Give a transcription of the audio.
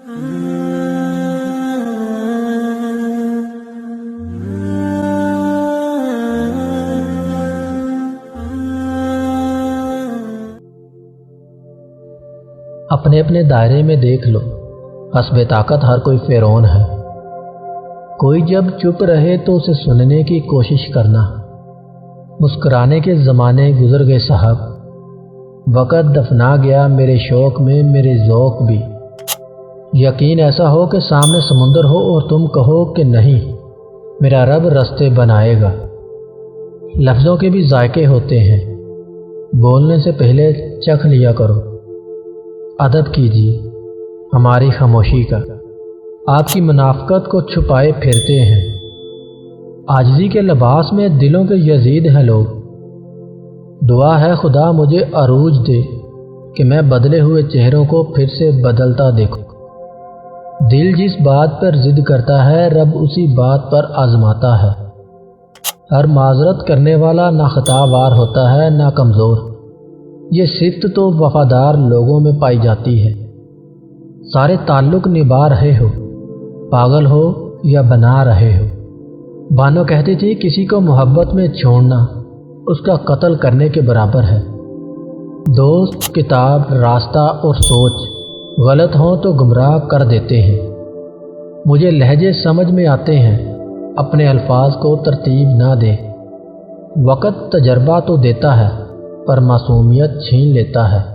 اپنے اپنے دائرے میں دیکھ لو، حسب طاقت ہر کوئی فرعون ہے۔ کوئی جب چپ رہے تو اسے سننے کی کوشش کرنا۔ مسکرانے کے زمانے گزر گئے صاحب، وقت دفنا گیا میرے شوق میں میرے ذوق بھی۔ یقین ایسا ہو کہ سامنے سمندر ہو اور تم کہو کہ نہیں، میرا رب رستے بنائے گا۔ لفظوں کے بھی ذائقے ہوتے ہیں، بولنے سے پہلے چکھ لیا کرو۔ ادب کیجیے ہماری خاموشی کا، آپ کی منافقت کو چھپائے پھرتے ہیں۔ عاجزی کے لباس میں دلوں کے یزید ہیں لوگ۔ دعا ہے خدا مجھے عروج دے کہ میں بدلے ہوئے چہروں کو پھر سے بدلتا دیکھوں۔ دل جس بات پر ضد کرتا ہے رب اسی بات پر آزماتا ہے۔ ہر معذرت کرنے والا نہ خطا وار ہوتا ہے نہ کمزور، یہ صفت تو وفادار لوگوں میں پائی جاتی ہے۔ سارے تعلق نبھا رہے ہو، پاگل ہو یا بنا رہے ہو۔ بانو کہتی تھی کسی کو محبت میں چھوڑنا اس کا قتل کرنے کے برابر ہے۔ دوست، کتاب، راستہ اور سوچ غلط ہوں تو گمراہ کر دیتے ہیں۔ مجھے لہجے سمجھ میں آتے ہیں، اپنے الفاظ کو ترتیب نہ دے۔ وقت تجربہ تو دیتا ہے پر معصومیت چھین لیتا ہے۔